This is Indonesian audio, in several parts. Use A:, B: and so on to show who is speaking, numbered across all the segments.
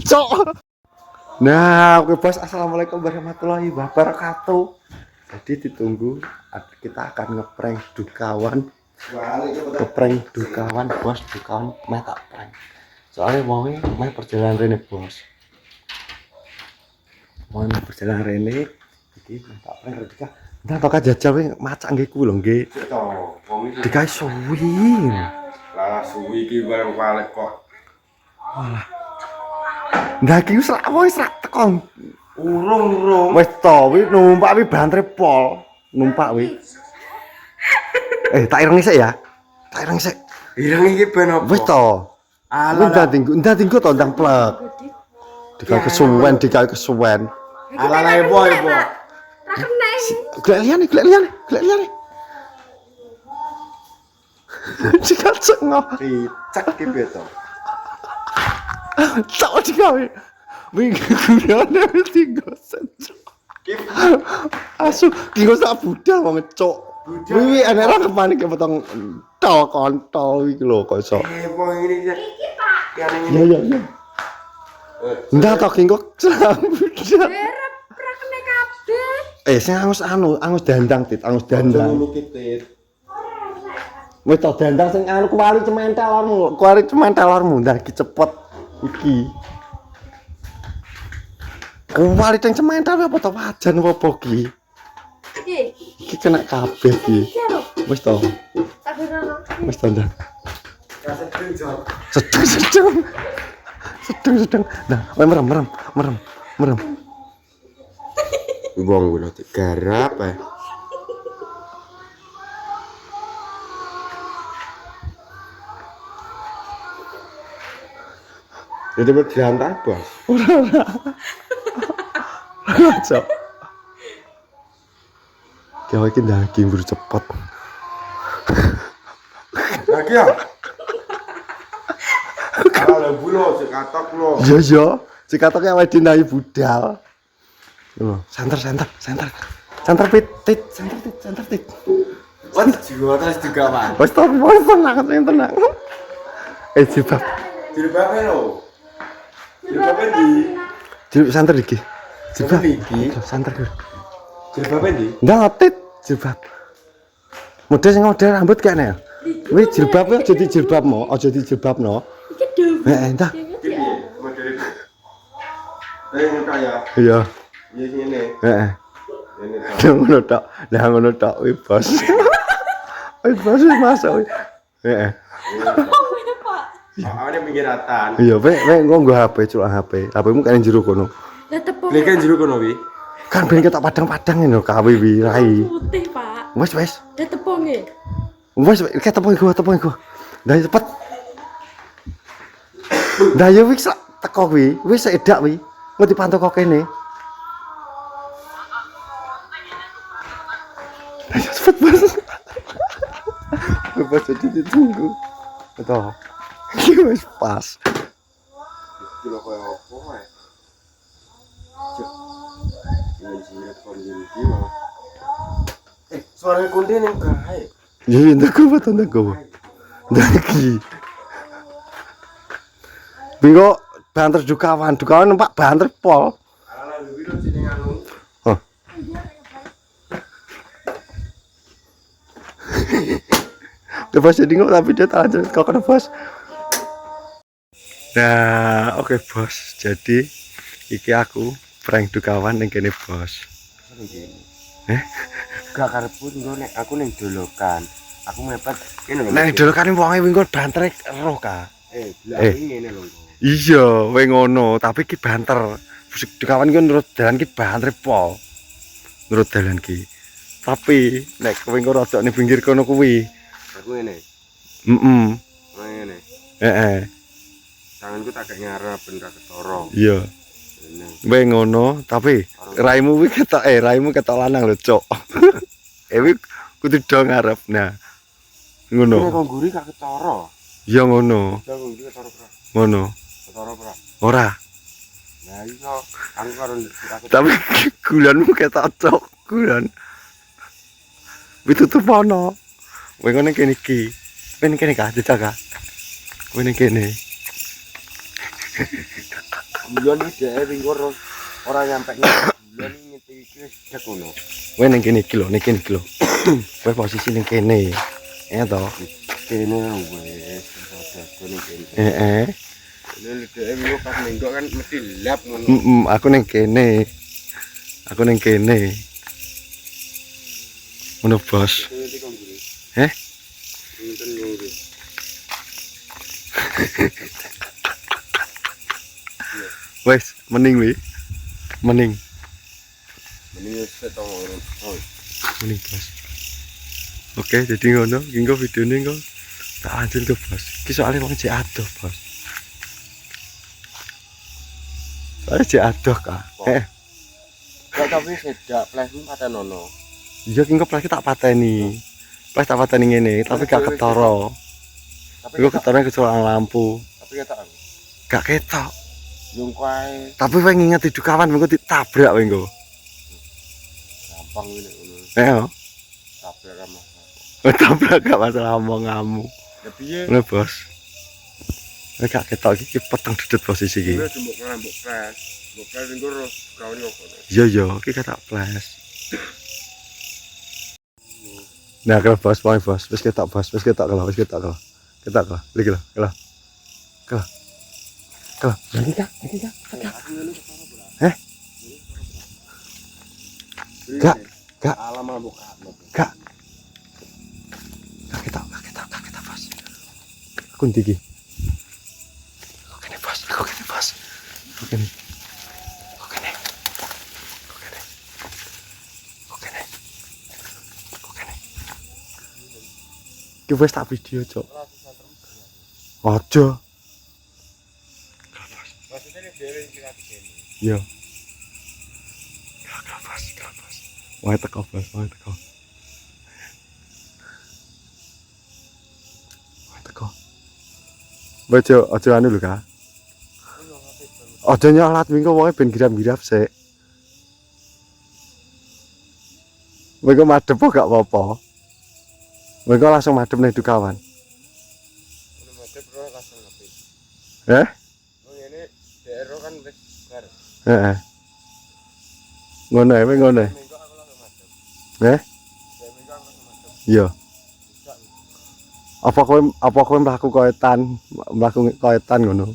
A: Cok. Nah, oke bos, assalamualaikum warahmatullahi wabarakatuh. Jadi ditunggu, kita akan ngeprank Dukawan. Ngeprank Dukawan bos, Dukawan meh tak prank. Soalnya mau meh perjalanan rene bos. Mau perjalanan rene, iki meh tak prank ketika. Entah kok jajal we macak nggih kuwi lho nggih. Dikai suwi.
B: Lah suwi iki bareng balik kok.
A: Walah. Ndak iki wis rak tekon.
B: Urung.
A: Wis to, wi numpak wi bantre pol. Numpak wi. Tak irengi sik ya. Tak irengi sik.
B: Ireng iki ben opo?
A: Wis to.
B: Alah.
A: Ndak tinggu to ndang plek. Dikai kesuwen.
B: Alah lah ibu.
A: Glek liyane. Cikal cengo.
B: Dicek ki piye to?
A: Cok digawe. Wingi gurane tinggo senco. Asu kinggo sak budal wong cok. Wi enek ra kemane ke potong tol kontol iki lho kok iso.
B: Wong ini iki Pak.
A: Ya. Ndak tok kinggo sak budal.
C: Prakne kabeh.
A: Sing angus dandang tit, angus dandang.
B: Ngono ki tit.
A: Wis to dandang sing anu kuali cementelormu, ndak iki cepet iki. Kuali teng cementel apa to wajan apa iki? Iki kena kabeh iki. Wis to. Wis to ndang. Sedeng. Nah, merem.
B: Wong ngono digarap ae. Jadi berdiantar bos.
A: Cok. Gawe iki daging buru cepet.
B: Lagi ya? Kalau bulo sik katok lo.
A: Iya. Cikatoke awake dinahi budal. Loh, santer. Santer tit.
B: Wes jiwa terus juga, Pak.
A: Wes tenang. Jilbab.
B: Jilbabe lo. Jilbabe di.
A: Santer iki. Jilbab
B: iki.
A: Santer.
B: Jilbabe di.
A: Ndak tit jilbab. Model rambut kene. Kuwi jilbab ya jadi jilbabmu, aja di jilbabno.
C: Iki dhewe.
A: Endah.
B: Model. Ini kaya.
A: Iya.
B: Iya sini.
A: Heeh.
B: Ini tak.
A: Ngono tok, wih bos. Wih bos masuk. Heeh.
B: Awalnya pinggiratan.
A: Iya, nggo HP, culak HP. HP-mu kan jero kono.
C: Lah tepung.
B: Lek kan jero kono wi.
A: Kan ben ketok padang-padang ngono kawe wi rai.
C: Putih, Pak.
A: Wes.
C: Lah tepunge.
A: Wes ketepung iku. Dah cepet. Dah ya wis teko kuwi, wis edak wi. Ngerti pantau kok kene. Ayo cepet bos. Bos jadi ditunggu. Betul. Iki wis pas.
B: Kilo koyo opo ae. Cuk. Ini jiret kondisi malah. Suara kunti ning kae.
A: Ya ndak gowo. Ndaki. Bingo banter Dukawan numpak banter pol.
B: Ala wiro jeneng anu.
A: Oh. Bos jadi nggak tapi dia tak lanjut kok kena bos. Nah, oke bos. Jadi iki aku prank Dukawan ning kene bos.
B: Gak karepku nggo nek aku ning dolokan. Aku mepet kene lho.
A: Nek dolokan wonge wingko banter roh ka.
B: Lah ngene lho.
A: Iya, we ngono, tapi ki banter. Musik Dukawan ki nurut dalan ki banter pol. Nurut dalan ki. Tapi nek kowe engko rada ning pinggir kono kuwi.
B: Aku ngene. Ngene.
A: Heeh.
B: Tanganku tak kayak ngarep ben gak ketara.
A: Iya.
B: Ngene.
A: We ngono, tapi raimu ketok lanang lho, Cok. Wi kudu do ngarep. Nah. Ngono.
B: Nek ngguri gak ketara.
A: Ya ngono.
B: Nek ngguri ketara ora?
A: Ngono.
B: Ketara ora?
A: Ora.
B: Lah iso aku karo aku.
A: Tapi gulanmu ketok Cok, gulan. Witutup ana. Kowe ngene kene iki. Kowe ning kene ka, jajal ka. Kowe ning kene.
B: Bulan iki dhek ringkur ora nyampe bulan iki wis cek ngono.
A: Kowe ning kene iki lho, ning kene iki lho. Kowe posisi ning kene. To.
B: Kene wis padha ning kene.
A: Heeh.
B: Lha dhek yo pas menggok kan mesti lap ngono.
A: Aku ning kene. Aku ning kene. Ngono, Bos. Heh? Wes, mending wi. Mending.
B: Mending seto ngono. Oh.
A: Mending, Bos. Oke, jadi ngono, iki engko videone engko tak lanjut ke Bos. Iki soalnya wong jek adoh, Bos. Soalnya jek adoh, Kak.
B: Kok tapi sedak plasmu patenono.
A: Iya, ki engko plastik tak pateni. Plastik tak pateni ngene, tapi gak ketara.
B: Tapi
A: Engko ketara kecolongan lampu.
B: tapi ketok aku.
A: Gak ketok.
B: Yung kae
A: Tapi kowe nginget hidup kawan engko ditabrak kowe engko.
B: gampang ngene ngono.
A: Ayo.
B: Tabrak sama.
A: Tabrak gak masalah omonganmu.
B: Ya piye?
A: Ngono, Bos. Nek gak ketok iki peteng dedet posisi iki.
B: Wis mbok ngrambuk pres. Mbok pres ringkur gawe yo kono.
A: Iya iya, iki ketok flash. Nah, kalau Bos, poin Bos, wis ketok Bos, wis ketok kalau, wis ketok kalau. Ketok kalau, iki lho, kalau. Kalau. Kalau, iki Kak, iki Kak. Heh? Gak, gak.
B: Alam mbok kabeh.
A: Kak. Kak ketok Bos. Aku ndi iki? Aku kene Bos, aku kene Bos. Aku kene. Aku kene. Aku kene. Aku kene. Aku kene. Ki wis tak video, Cok. Aja.
B: Maksudnya nek dhewe iki lagi kene.
A: Iya. Kak Bos, Kak Bos. Wae teko Bos, wae teko. Wae teko. Baca aja anu lho, Kak. Aja nyolat minggu wonge ben girap-girap sik. Mengko madhep kok gak apa-apa. Mengko langsung madhep ning kawan.
B: Ngono mate bro langsung ngepit.
A: Heh?
B: Oh ngene daerah kan wis bar.
A: Heeh. Ngono ae, ngono ae.
B: Minggu aku langsung madhep.
A: Heh?
B: Minggu aku langsung madhep.
A: Iya. Apa kowe mlaku koetan ngono?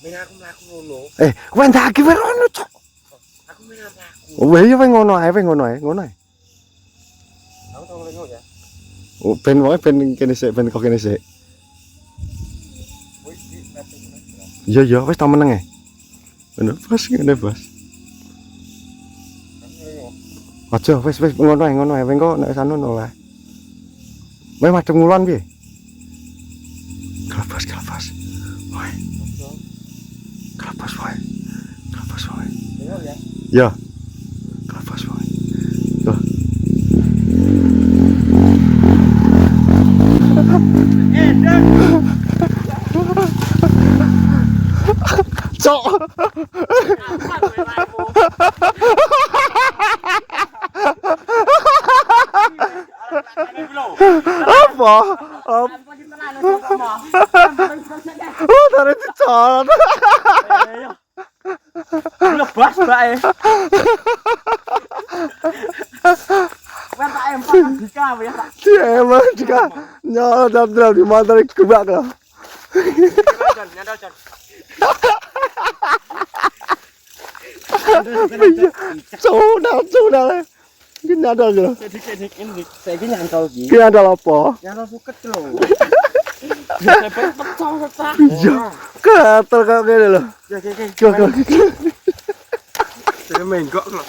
B: Ming aku mlaku ngono.
A: Kowe ndaki wae ngono, Cok.
B: Aku ming mlaku.
A: Oh, iya wae ngono ae, ngono ae.
B: Aku tau ngene ya.
A: Oh, ben wae ben kene sik, ben kok kene sik.
B: Wis di laptop.
A: Iya iya, wis ta meneng e. Ngono, Bos, ngene, Bos. Aja, wis ngono ae, engko nek sanu oleh. Wae madhep ngulon piye? Kelabas. Wae. Kelabas wae.
B: Dengar ya.
A: Ya. Kelabas wae. Yo. Cok. Apa? Oh, tarik dicolot.
D: Lebas bae. Kan tak empok kan dika ya Pak.
A: Emang jika nyolot dalam di motor gebak lah.
B: Nyandal Jon.
A: Cundal. Ini nyadal gitu.
D: Sedik ini saiki nyantol iki.
A: Ini nyadal apa?
D: Nyantol suket lho.
A: Iya. Gatel kayak gini loh. Gatel.
B: Saya menggok lho.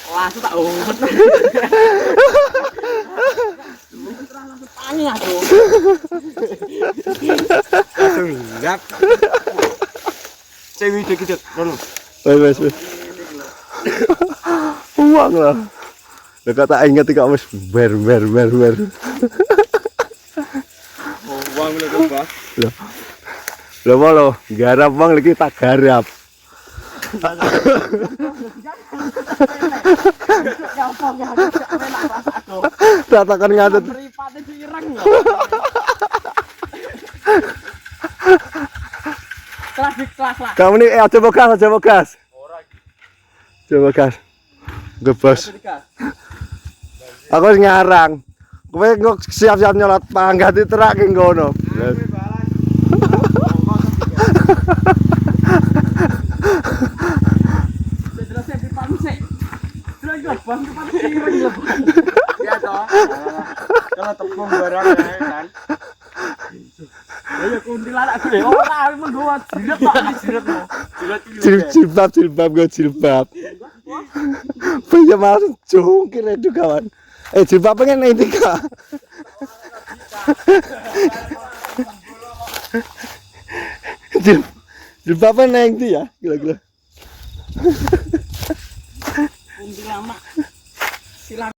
D: Wah, aku tak umpet. Langsung tani aku.
B: Langsung lap. Saya widek-widek ngono.
A: Wes. Uang lah. Lah kata ingat iki wis ber.
B: Wong lho Bos.
A: Lho lo, garap bang lagi tak garap. Tatakan ngadet.
D: ireng lho. Kelas lah.
A: Kamu nih coba gas. Coba gas. Gebos. Aku wis ngarang. Kowe siap-siap nyolot panggat terak ki ngono.
D: Jelasnya pipa sik. Jelas bang pipa ireng lho.
B: Iya toh. Kalau tepung barang ya kan.
D: Ya kuntilanak gue. Ora menggo jiret kok jiret lho.
A: Jilbab gue jilbab. Punya malah jongkir itu kawan. Jilbab pengen nanti kak. Jilbab pengen nanti ya, gila.
D: Kuntilanak. Silang